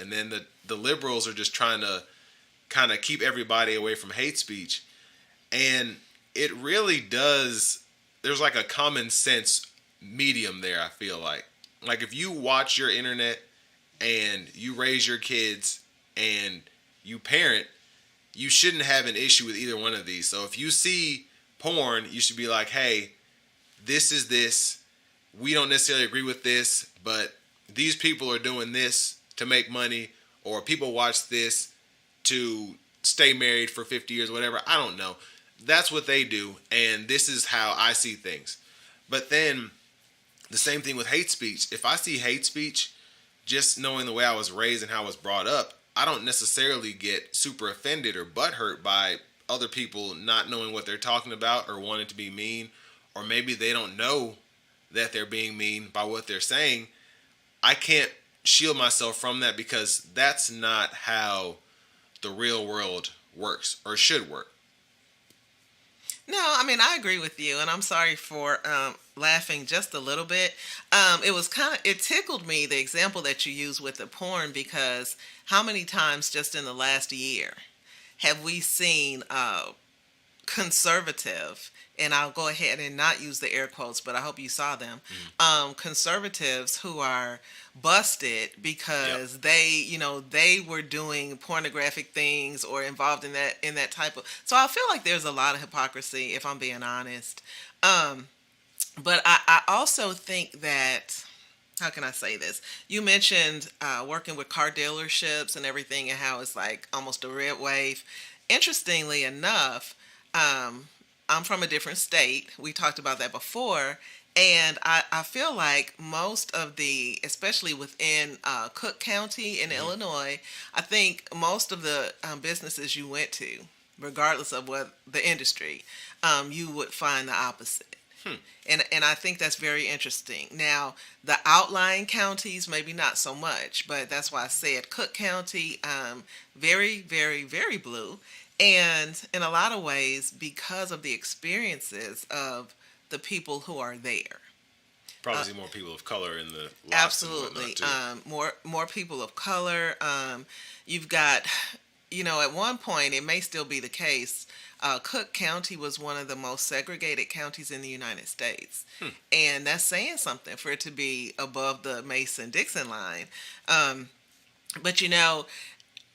and then the liberals are just trying to kind of keep everybody away from hate speech. And it really does. There's like a common sense medium there, I feel like. Like if you watch your internet and you raise your kids and you parent, you shouldn't have an issue with either one of these. So if you see porn, you should be like, hey, this is this. We don't necessarily agree with this, but these people are doing this to make money, or people watch this to stay married for 50 years, whatever. I don't know. That's what they do, and this is how I see things. But then the same thing with hate speech. If I see hate speech, just knowing the way I was raised and how I was brought up, I don't necessarily get super offended or butthurt by other people not knowing what they're talking about or wanting to be mean, or maybe they don't know that they're being mean by what they're saying. I can't shield myself from that because that's not how the real world works or should work. No, I mean I agree with you, and I'm sorry for laughing just a little bit. It tickled me the example that you used with the porn, because how many times just in the last year have we seen conservative, and I'll go ahead and not use the air quotes, but I hope you saw them, conservatives who are busted because they were doing pornographic things or involved in that type of. So I feel like there's a lot of hypocrisy, if I'm being honest. But I also think that, how can I say this? You mentioned working with car dealerships and everything, and how it's like almost a red wave. Interestingly enough, I'm from a different state. We talked about that before. And I feel like most of especially within Cook County in Illinois, I think most of the businesses you went to, regardless of what the industry, you would find the opposite. And I think that's very interesting. Now, the outlying counties, maybe not so much, but that's why I said Cook County, very, very, very blue. And in a lot of ways, because of the experiences of the people who are there. Probably see more people of color in the lots. Absolutely. More people of color. You've got, at one point, it may still be the case, Cook County was one of the most segregated counties in the United States. And that's saying something for it to be above the Mason-Dixon line. But,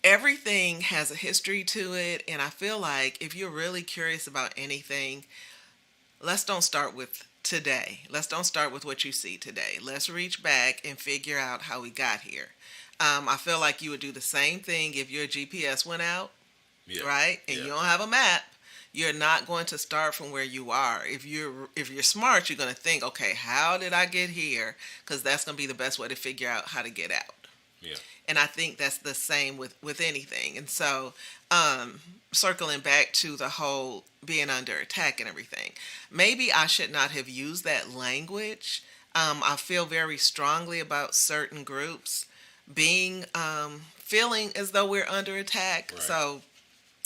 everything has a history to it. And I feel like if you're really curious about anything, let's don't start with today. Let's don't start with what you see today. Let's reach back and figure out how we got here. I feel like you would do the same thing if your GPS went out, right? And you don't have a map. You're not going to start from where you are. If you're smart, you're going to think, okay, how did I get here? Because that's going to be the best way to figure out how to get out. Yeah. And I think that's the same with anything. And so, circling back to the whole being under attack and everything, maybe I should not have used that language. I feel very strongly about certain groups being feeling as though we're under attack. Right. So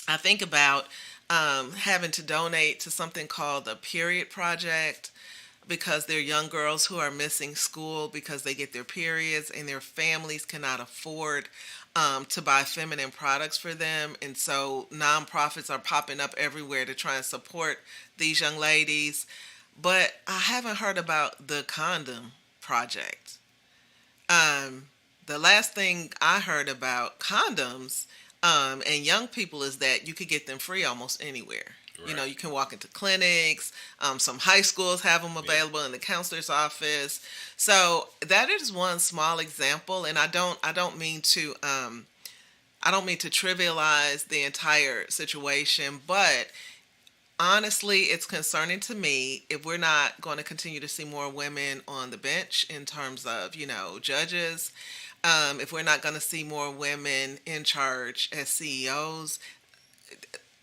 I think about having to donate to something called the Period Project, because they're young girls who are missing school because they get their periods and their families cannot afford to buy feminine products for them. And so nonprofits are popping up everywhere to try and support these young ladies. But I haven't heard about the Condom Project. The last thing I heard about condoms and young people is that you could get them free almost anywhere. Right. You can walk into clinics. Some high schools have them available in the counselor's office. So that is one small example, and I don't mean to trivialize the entire situation, but honestly, it's concerning to me if we're not going to continue to see more women on the bench in terms of judges. If we're not going to see more women in charge as CEOs.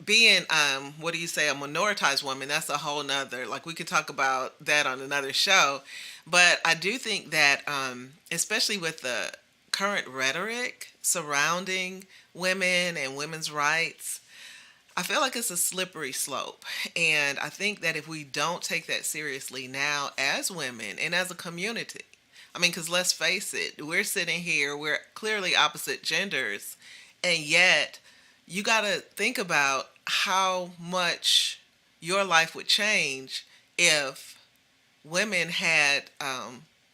Being, a minoritized woman, that's a whole nother, we could talk about that on another show. But I do think that, especially with the current rhetoric surrounding women and women's rights, I feel like it's a slippery slope. And I think that if we don't take that seriously now as women and as a community, I mean, because let's face it, we're sitting here, we're clearly opposite genders, and yet you got to think about how much your life would change if women had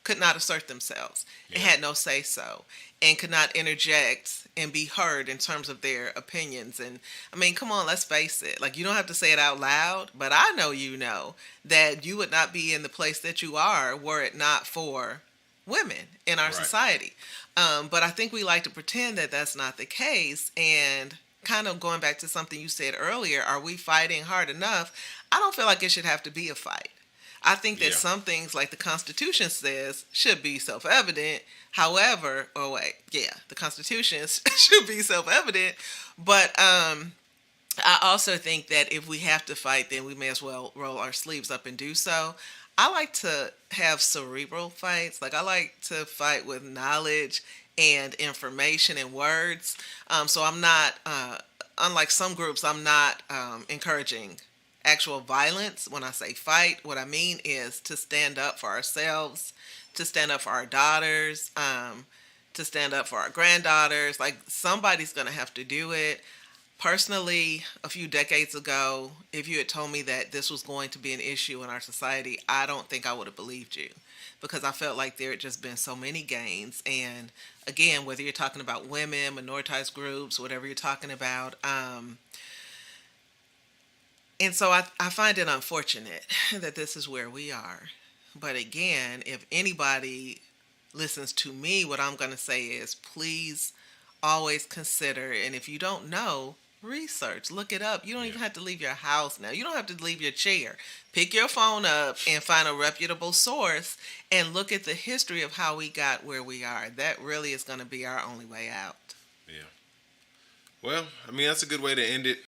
could not assert themselves and Yeah. had no say so and could not interject and be heard in terms of their opinions. And I mean, come on, let's face it, like, you don't have to say it out loud, but I know you know that you would not be in the place that you are were it not for women in our Right. society. But I think we like to pretend that that's not the case. And kind of going back to something you said earlier, are we fighting hard enough? I don't feel like it should have to be a fight. I think that Yeah. some things, like the Constitution says, should be self evident. However, the Constitution should be self evident. But I also think that if we have to fight, then we may as well roll our sleeves up and do so. I like to have cerebral fights. Like, I like to fight with knowledge and information and words. So I'm not, unlike some groups, I'm not encouraging actual violence. When I say fight, what I mean is to stand up for ourselves, to stand up for our daughters, to stand up for our granddaughters. Like, somebody's going to have to do it. Personally, a few decades ago, if you had told me that this was going to be an issue in our society, I don't think I would have believed you, because I felt like there had just been so many gains. And again, whether you're talking about women, minoritized groups, whatever you're talking about, and so I find it unfortunate that this is where we are. But again, if anybody listens to me, what I'm going to say is, please always consider, and if you don't know, research, look it up. You don't Yeah. even have to leave your house now. You don't have to leave your chair. Pick your phone up and find a reputable source and look at the history of how we got where we are. That really is going to be our only way out. Yeah. Well, I mean, that's a good way to end it.